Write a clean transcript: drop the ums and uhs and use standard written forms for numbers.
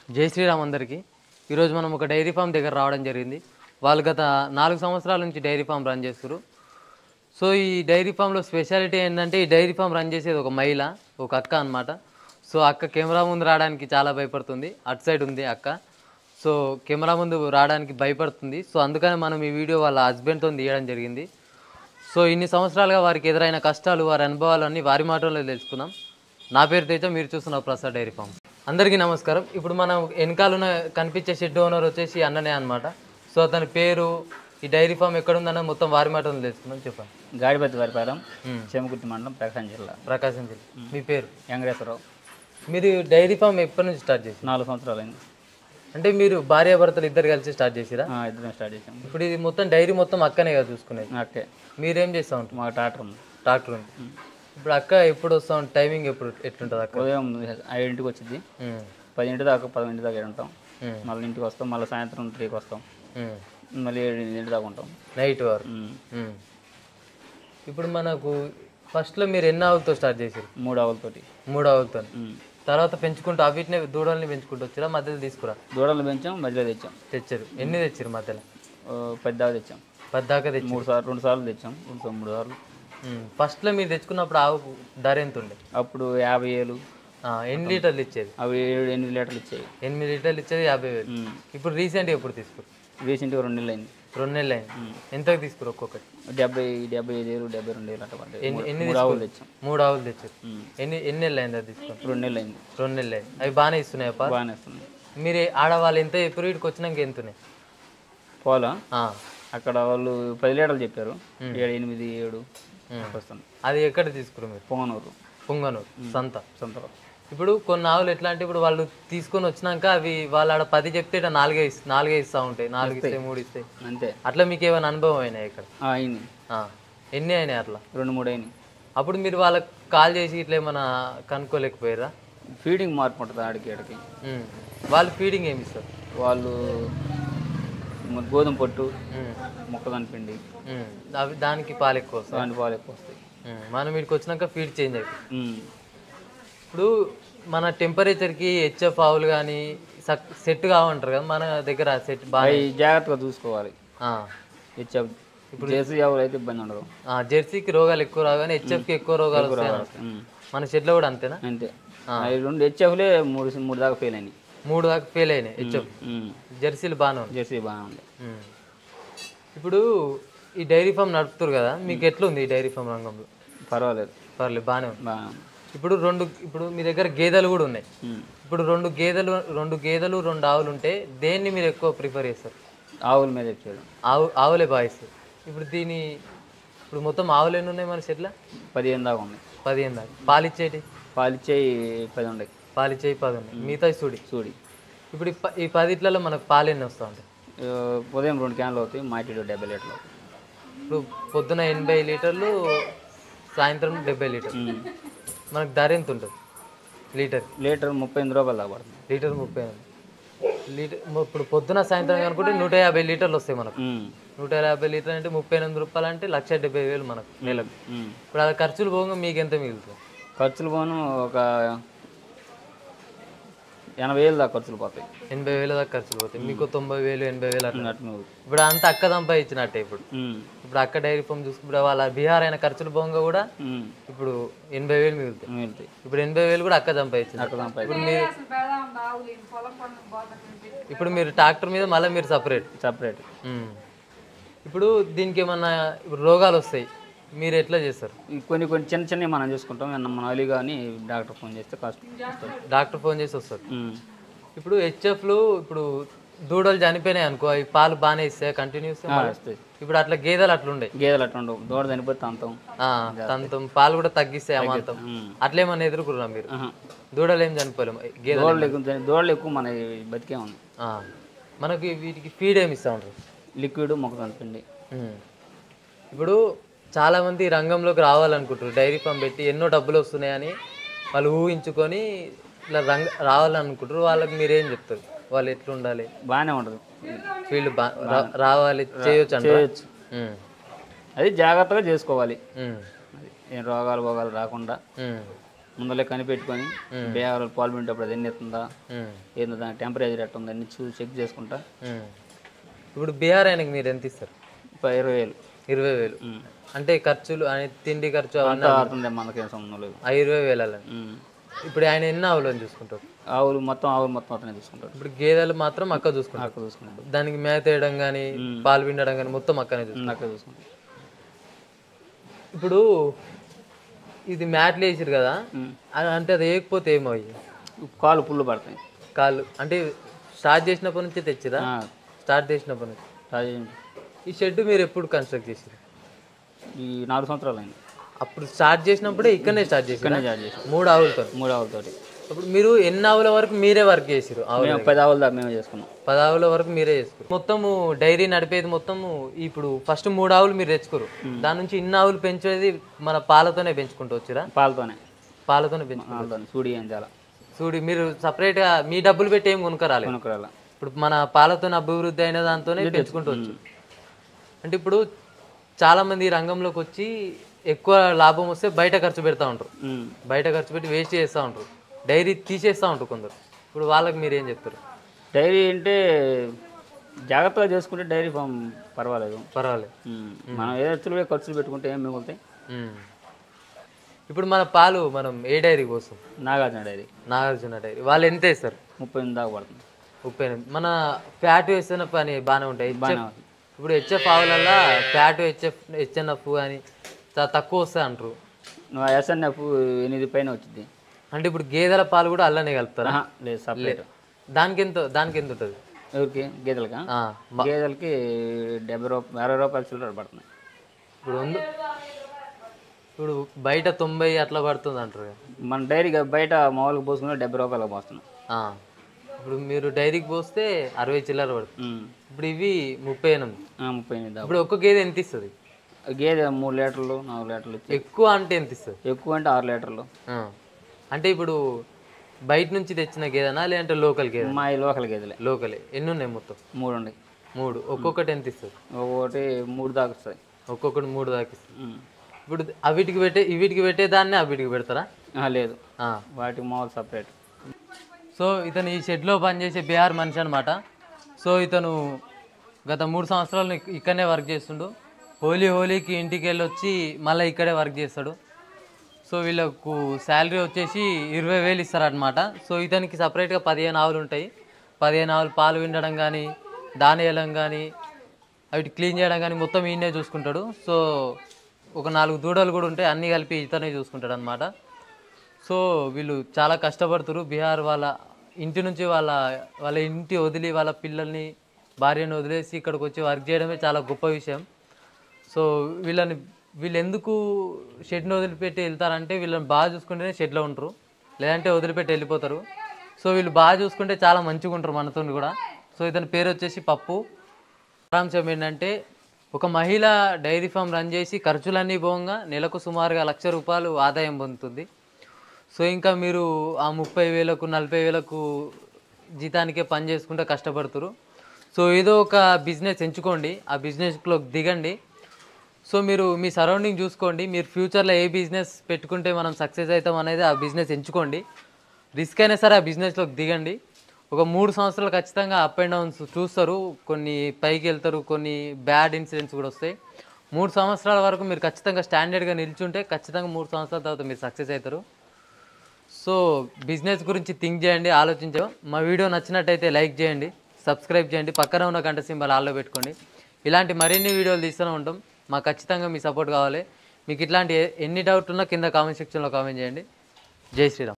జై శ్రీరామ్ అందరికీ. ఈరోజు మనం ఒక డైరీ ఫామ్ దగ్గర రావడం జరిగింది. వాళ్ళు గత 4 సంవత్సరాల నుంచి డైరీ ఫామ్ రన్ చేస్తారు. సో ఈ డైరీ ఫామ్లో స్పెషాలిటీ ఏంటంటే ఈ డైరీ ఫామ్ రన్ చేసేది ఒక మహిళ, ఒక అక్క అనమాట. సో అక్క కెమెరా ముందు రావడానికి చాలా భయపడుతుంది. అటు సైడ్ ఉంది అక్క. సో కెమెరా ముందు రావడానికి భయపడుతుంది. సో అందుకని మనం ఈ వీడియో వాళ్ళ హస్బెండ్తో తీయడం జరిగింది. సో ఇన్ని సంవత్సరాలుగా వారికి ఎదురైన కష్టాలు, వారి అనుభవాలు అన్నీ వారి మాటల్లో తెలుసుకుందాం. నా పేరు తేజ, మీరు చూస్తున్నారు ప్రసాద్ డైరీ ఫామ్. అందరికీ నమస్కారం. ఇప్పుడు మనం వెనకాల కనిపించే షెడ్ ఓనర్ వచ్చేసి అన్ననే అనమాట. సో అతని పేరు, ఈ డైరీ ఫామ్ ఎక్కడ ఉందన్న మొత్తం వారి మాటలు తెలుసుకుందాం. చెప్పండి. గాడిపత్తి వారిపాలెం, చేమకుర్తి మండలం, ప్రకాశం జిల్లా. ప్రకాశం జిల్లా. మీ పేరు? వెంకటేశ్వరరావు. మీరు డైరీ ఫామ్ ఎప్పటి నుంచి స్టార్ట్ చేసి? 4 సంవత్సరాలు అయింది. అంటే మీరు భార్యాభర్తలు ఇద్దరు కలిసి స్టార్ట్ చేసిరా? ఇద్దరం స్టార్ట్ చేసాం. ఇప్పుడు ఇది మొత్తం డైరీ మొత్తం అక్కనే కదా చూసుకునేది? ఓకే. మీరేం చేస్తూ ఉంటారు? మా ట్రాక్టర్ ఉంది. ట్రాక్టర్ ఉంది. ఇప్పుడు అక్క ఎప్పుడు వస్తూ ఉంటుంది? టైమింగ్ ఎప్పుడు ఎట్లుంటుంది అక్క? ఉదయం 5ంటికి వచ్చింది, 10ంటి దాకా 10ంటి దాకా ఉంటాం. మళ్ళీ ఇంటికి వస్తాం, మళ్ళీ సాయంత్రం 3కి వస్తాం, మళ్ళీ 7ంటి దాకా ఉంటాం నైట్ వరకు. ఇప్పుడు మనకు ఫస్ట్లో మీరు ఎన్ని ఆవులతో స్టార్ట్ చేశారు? 3 ఆవులతోటి. 3 ఆవులతో. తర్వాత పెంచుకుంటూ అవిటిని దూడల్ని పెంచుకుంటూ వచ్చారా? మధ్యలో తీసుకురా? దూడలు పెంచాం, మధ్యలో తెచ్చారు. ఎన్ని తెచ్చారు మధ్యలో? 10 దాకా తెచ్చాం. 10 దాకా తెచ్చి 2 సార్లు తెచ్చాం. 3 సార్లు. ఫస్ట్లో మీరు తెచ్చుకున్నప్పుడు ఆవుకు ధర ఎంత ఉండే? అప్పుడు 50,000. ఎన్ని లీటర్లు ఇచ్చేది? అవి 8 లీటర్లు ఇచ్చేవి. 8 లీటర్లు ఇచ్చేది 50,000. ఇప్పుడు రీసెంట్గా ఎప్పుడు తీసుకురు? రీసెంట్గా 2 నెలలు అయింది. 2 నెలలు అయింది. ఎంతకు తీసుకురు ఒక్కొక్కటి? 75,000, 72,000 అట్లా పడ్డాయి. ఎన్ని 3 ఆవులు తెచ్చాం. 3 ఆవులు తెచ్చారు. ఎన్ని నెలలు అయింది అది తీసుకుని? 2 నెలలు అయింది. 2 నెలలు అయింది. అవి బాగానే ఇస్తున్నాయి? బాగానే ఇస్తున్నాయి. మీరు ఆడవాళ్ళు ఎంత ఎప్పుడు వీటికి వచ్చినాక ఎంతున్నాయి పోలా? అక్కడ వాళ్ళు 10 లీటర్లు చెప్పారు. 7, 8, 7 వస్తుంది. అది ఎక్కడ తీసుకురు మీరు? పొంగనూరు సంతలో. ఇప్పుడు కొన్ని ఆవులు ఎట్లా అంటే ఇప్పుడు వాళ్ళు తీసుకొని వచ్చినాక అవి వాళ్ళు ఆడ 10 చెప్తే 4 ఇస్తూ ఉంటాయి. 4 ఇస్తాయి, 3 ఇస్తాయి అంతే. అట్లా మీకు ఏమైనా అనుభవం అయినాయి ఇక్కడ? అయింది. ఎన్ని అయినాయి అట్లా? 2, 3 అయినాయి. అప్పుడు మీరు వాళ్ళకి కాల్ చేసి ఇట్లా ఏమైనా కనుక్కోలేకపోయారా? ఫీడింగ్ మార్పు ఉంటుంది ఆడికి ఆడికి. వాళ్ళు ఫీడింగ్ ఏమి ఇస్తారు? వాళ్ళు గోధుమ పొట్టు, మొక్కదాని పిండి, అవి దానికి పాలు ఎక్కువ వస్తాయి. దాని పాలు ఎక్కువ వస్తాయి. మనం వీటికి వచ్చినాక ఫీడ్ చేంజ్ అయిపోయి. ఇప్పుడు మన టెంపరేచర్కి హెచ్ఎఫ్ ఆవులు కానీ సెట్ కావంటారు కదా, మన దగ్గర సెట్ బాగా జాగ్రత్తగా చూసుకోవాలి. హెచ్ఎఫ్ ఇప్పుడు జెర్సీ ఆవులు అయితే ఇబ్బంది ఉండదు. జెర్సీకి రోగాలు ఎక్కువ రావు కానీ హెచ్ఎఫ్కి ఎక్కువ రోగాలు వస్తాయి. మన షెడ్లో కూడా అంతేనా? అంతే. 2 హెచ్ఎఫ్లే 3 దాకా ఫెయిల్ అయినాయి. 3 దాకా ఫెయిల్ అయినాయి హెచ్ఎఫ్. జెర్సీలు బాగానే ఉంది. జెర్సీ బాగానే ఉంది. ఇప్పుడు ఈ డైరీ ఫామ్ నడుపుతారు కదా, మీకు ఎట్లుంది ఈ డైరీ ఫామ్ రంగంలో? పర్వాలేదు బాగానే ఉంది. ఇప్పుడు ఇప్పుడు మీ దగ్గర గేదెలు కూడా ఉన్నాయి. ఇప్పుడు 2 గేదెలు 2 ఆవులు ఉంటే దేన్ని మీరు ఎక్కువ ప్రిఫర్ చేస్తారు? ఆవుల మీద ఇచ్చాడు. ఆవులే భావిస్తారు. ఇప్పుడు మొత్తం ఆవులు ఎన్ని ఉన్నాయి మన షెడ్లో? 15 దాకా ఉన్నాయి. 15 దాకా. పాలిచ్చేటి? పాలిచ్చేయి 10 ఉన్నాయి. పాలిచ్చేయి 10 ఉన్నాయి. మిగతా చూడి. ఇప్పుడు ఈ 10 మనకు పాలు ఎన్ని వస్తూ ఉంటాయి? ఉదయం 2 క్యాన్లు అవుతాయి, మాటి 70 లీటర్లు. ఇప్పుడు పొద్దున 80 లీటర్లు, సాయంత్రం 70 లీటర్లు. మనకు ధర ఎంత ఉంటుంది లీటర్? లీటర్ 38 రూపాయలు దాకా పడుతుంది. Litre 38 litre. ఇప్పుడు పొద్దున సాయంత్రం అనుకుంటే 150 లీటర్లు వస్తాయి మనకు. 150 లీటర్లు అంటే 38 రూపాయలు అంటే 1,70,000 మనకు నెలకు. ఇప్పుడు అది ఖర్చులు పోగా మీకు ఎంత మిగులుతుంది? ఖర్చులు పోను ఒక 80,000 దాకా ఖర్చులు పోతాయి. 80,000 దాకా ఖర్చులు పోతాయి. మీకు 90,000, 80,000 అట్లా. ఇప్పుడు అంత అక్క సంపాదించినట్టే. ఇప్పుడు అక్క డైరీ ఫామ్ చూసుకుంటే వాళ్ళ బీహార్ అయిన ఖర్చులు పోగా కూడా ఇప్పుడు 80,000 మిగులుతాయి. ఇప్పుడు 80,000 కూడా అక్క సంపాదించింది. ఇప్పుడు మీరు ట్రాక్టర్ మీద మళ్ళీ మీరు సపరేట్. ఇప్పుడు దీనికి ఏమన్నా రోగాలు వస్తాయి, మీరు ఎట్లా చేస్తారు? కొన్ని చిన్నవి మనం చూసుకుంటాం. మన అలీ కానీ డాక్టర్ ఫోన్ చేస్తే డాక్టర్ ఫోన్ చేసి వస్తారు. ఇప్పుడు హెచ్ఎఫ్లు ఇప్పుడు దూడలు చనిపోయినాయి అనుకో, అవి పాలు బాగానే ఇస్తాయి కంటిన్యూస్ వస్తాయి. ఇప్పుడు అట్లా గేదెలు అట్లుండవు. దూడ చనిపోతే తంతం పాలు కూడా తగ్గిస్తాయి అమాంతం. అట్లేమన్నా ఎదుర్కొన్నా మీరు? దూడలు ఏం చనిపోలేము. దూడలు ఎక్కువ మన బతికే ఉంది. మనకి వీటికి ఫీడ్ ఏమి ఇస్తూ ఉంటారు? లిక్విడ్, మొక్కదాని పిండి. ఇప్పుడు చాలామంది రంగంలోకి రావాలనుకుంటారు, డైరీ ఫామ్ పెట్టి ఎన్నో డబ్బులు వస్తున్నాయని వాళ్ళు ఊహించుకొని ఇట్లా రావాలనుకుంటారు. వాళ్ళకి మీరేం చెప్తారు? వాళ్ళు ఎట్లా ఉండాలి? బాగానే ఉంటుంది. ఫీల్డ్ రావాలి, చేయొచ్చు. అది జాగ్రత్తగా చేసుకోవాలి. ఏం రోగాలు రాకుండా ముందలే కనిపెట్టుకొని బేహారాలు పాలు పిండేటప్పుడు అది ఎన్ని ఎత్తుందా ఏందో దాని టెంపరేచర్ ఎట్లా ఉందా అన్ని చూసి చెక్ చేసుకుంటా. ఇప్పుడు బీహార్ ఆయనకి మీరు ఎంత ఇస్తారు? 20,000. 20,000 అంటే ఖర్చులు తిండి ఖర్చు అంతా అవుతుంది, మనకేం సంబంధం లేదు. 20,000. ఇప్పుడు ఆయన ఎన్ని ఆవులు అని చూసుకుంటారు? ఆవులు మొత్తం అతనే చూసుకుంటారు. ఇప్పుడు గేదెలు మాత్రం అక్క చూసుకుంటారు. దానికి మేత వేయడం కానీ పాలు పిండడం కానీ మొత్తం అక్కనే చూసుకుంటారు. ఇప్పుడు ఇది మ్యాట్లు వేసారు కదా, అంటే అది వేయకపోతే ఏమయ్యి? కాళ్ళు పుల్లు పడతాయి. కాళ్ళు అంటే స్టార్ట్ చేసినప్పటి నుంచి తెచ్చిరా? స్టార్ట్ చేసినప్పటి నుంచి. ఈ షెడ్ మీరు ఎప్పుడు కన్స్ట్రక్ట్ చేసారు? ఈ 4 సంవత్సరాలు అయింది. అప్పుడు స్టార్ట్ చేసినప్పుడే ఇక్కడనే స్టార్ట్ చేసారు? 3 ఆవులతో. అప్పుడు మీరు ఎన్ని ఆవుల వరకు మీరే వర్క్ చేసారు? 10 ఆవుల దాకా మేమే చేసుకున్నాం. 10 ఆవుల వరకు మీరే చేసుకున్నారు. మొత్తము డైరీ నడిపేది మొత్తము ఇప్పుడు ఫస్ట్ 3 ఆవులు మీరు తెచ్చుకోరు, దాని నుంచి ఇన్ని ఆవులు పెంచేది మన పాలతోనే పెంచుకుంటూ వచ్చిరా? పాలతోనే పెంచుకుంటారు. చూడి మీరు సపరేట్గా మీ డబ్బులు పెట్టి ఏం కొనుక్కరాలి. ఇప్పుడు మన పాలతో అభివృద్ధి అయిన దాంతోనే పెంచుకుంటూ వచ్చు. అంటే ఇప్పుడు చాలా మంది ఈ రంగంలోకి వచ్చి ఎక్కువ లాభం వస్తే బయట ఖర్చు పెడతా ఉంటారు, బయట ఖర్చు పెట్టి వేస్ట్ చేస్తూ ఉంటారు, డైరీ తీసేస్తూ ఉంటారు కొందరు. ఇప్పుడు వాళ్ళకి మీరు ఏం చెప్తారు? డైరీ అంటే జాగ్రత్తగా చేసుకుంటే డైరీ ఫామ్ పర్వాలేదు. మనం ఏదో ఖర్చులు పెట్టుకుంటే ఏం మిగులుతాయి. ఇప్పుడు మన పాలు మనం ఏ డైరీ కోసం? నాగార్జున డైరీ. వాళ్ళు ఎంత వేస్తారు? 38 దాకా పడుతుంది. 38. మన ఫ్యాట్ వేస్తున్న పని బాగానే ఉంటాయి. ఇప్పుడు హెచ్ఎఫ్ ఆవులల్లో ఫ్యాట్ హెచ్ఎన్ఎఫ్ అని చాలా తక్కువ వస్తాయి అంటారు. ఎస్ఎన్ఎఫ్ 8 పైన వచ్చింది. అంటే ఇప్పుడు గేదెల పాలు కూడా అల్లనే కలుపుతారా? లేదు, సపరేట్. దానికి ఎంత ఉంటుంది? ఎవరికి? గేదెలకి 70 రూపాయలు చిల్లర పడుతున్నాయి. ఇప్పుడు బయట 90 అట్లా పడుతుంది అంటారు. మన డైరీకి బయట మామూలుగా పోసుకుని 70 రూపాయలు పోస్తున్నాం. ఇప్పుడు మీరు డైరీకి పోస్తే 60 చిల్లర పడుతుంది. ఇప్పుడు ఇవి 38. ఇప్పుడు ఒక్క గేదె ఎంత ఇస్తుంది? గేదె 3 లీటర్లు 4 లీటర్లు. ఎక్కువ అంటే ఎంత ఇస్తుంది? ఎక్కువ అంటే 6 లీటర్లు. అంటే ఇప్పుడు బయట నుంచి తెచ్చిన గేదెనా లేదంటే లోకల్ గేదె? మా లోకల్ గేదెలే. లోకలే. ఎన్ని ఉన్నాయి మొత్తం? 3 ఉన్నాయి. 3. ఒక్కొక్కటి ఎంత ఇస్తుంది? ఒక్కొక్కటి 3 దాకా ఇస్తుంది. ఒక్కొక్కటి 3 దాకా ఇస్తుంది. ఇప్పుడు వీటికి పెట్టేదాన్ని వీటికి పెడతారా? లేదు, వాటికి మామూలు సపరేట్. సో ఇతను ఈ షెడ్లో పనిచేసే బీహార్ మనిషి అనమాట. సో ఇతను గత 3 సంవత్సరాలు ఇక్కడనే వర్క్ చేస్తుండు. హోలీకి ఇంటికి వెళ్ళి వచ్చి మళ్ళీ ఇక్కడే వర్క్ చేస్తాడు. సో వీళ్ళకు శాలరీ వచ్చేసి 20,000 ఇస్తారనమాట. సో ఇతనికి సపరేట్గా 15 ఆవులు ఉంటాయి. 15 ఆవులు పాలు పిండడం కానీ దాని వేయడం కానీ అవి క్లీన్ చేయడం కానీ మొత్తం ఈయనే చూసుకుంటాడు. సో ఒక 4 దూడలు కూడా ఉంటాయి, అన్నీ కలిపి ఇతనే చూసుకుంటాడు అనమాట. సో వీళ్ళు చాలా కష్టపడుతారు. బీహార్ వాళ్ళ ఇంటి నుంచి వాళ్ళ ఇంటి వదిలి వాళ్ళ పిల్లల్ని భార్యను వదిలేసి ఇక్కడికి వచ్చి వర్క్ చేయడమే చాలా గొప్ప విషయం. సో వీళ్ళు ఎందుకు షెడ్ని వదిలిపెట్టి వెళ్తారంటే వీళ్ళని బాగా చూసుకుంటేనే షెడ్లో ఉంటారు, లేదంటే వదిలిపెట్టి వెళ్ళిపోతారు. సో వీళ్ళు బాగా చూసుకుంటే చాలా మంచిగా ఉంటారు మనతో కూడా. సో ఇతని పేరు వచ్చేసి పప్పు. సారాంశం ఏంటంటే ఒక మహిళ డైరీ ఫామ్ రన్ చేసి ఖర్చులన్నీ పోగా నెలకు సుమారుగా 1,00,000 రూపాయలు ఆదాయం పొందుతుంది. సో ఇంకా మీరు ఆ 30,000కు 40,000కు జీతానికే పని చేసుకుంటే కష్టపడుతురు. సో ఏదో ఒక బిజినెస్ ఎంచుకోండి, ఆ బిజినెస్లో దిగండి. సో మీరు మీ సరౌండింగ్ చూసుకోండి, మీరు ఫ్యూచర్లో ఏ బిజినెస్ పెట్టుకుంటే మనం సక్సెస్ అవుతాం అనేది ఆ బిజినెస్ ఎంచుకోండి. రిస్క్ అయినా సరే ఆ బిజినెస్లోకి దిగండి. ఒక 3 సంవత్సరాలు ఖచ్చితంగా అప్ అండ్ డౌన్స్ చూస్తారు, కొన్ని పైకి వెళ్తారు, కొన్ని బ్యాడ్ ఇన్సిడెంట్స్ కూడా వస్తాయి. 3 సంవత్సరాల వరకు మీరు ఖచ్చితంగా స్టాండర్డ్గా నిల్చుంటే ఖచ్చితంగా 3 సంవత్సరాల తర్వాత మీరు సక్సెస్ అవుతారు. సో బిజినెస్ గురించి థింక్ చేయండి, ఆలోచించాం. మా వీడియో నచ్చినట్టయితే లైక్ చేయండి, సబ్స్క్రైబ్ చేయండి, పక్కన ఉన్న గంట సింబల్ ఆల్లో పెట్టుకోండి. ఇలాంటి మరిన్ని వీడియోలు తీస్తూనే ఉంటాం. మాకు ఖచ్చితంగా మీ సపోర్ట్ కావాలి. మీకు ఇట్లాంటి ఎన్ని డౌట్ ఉన్నా కింద కామెంట్ సెక్షన్లో కామెంట్ చేయండి. జై శ్రీరామ్.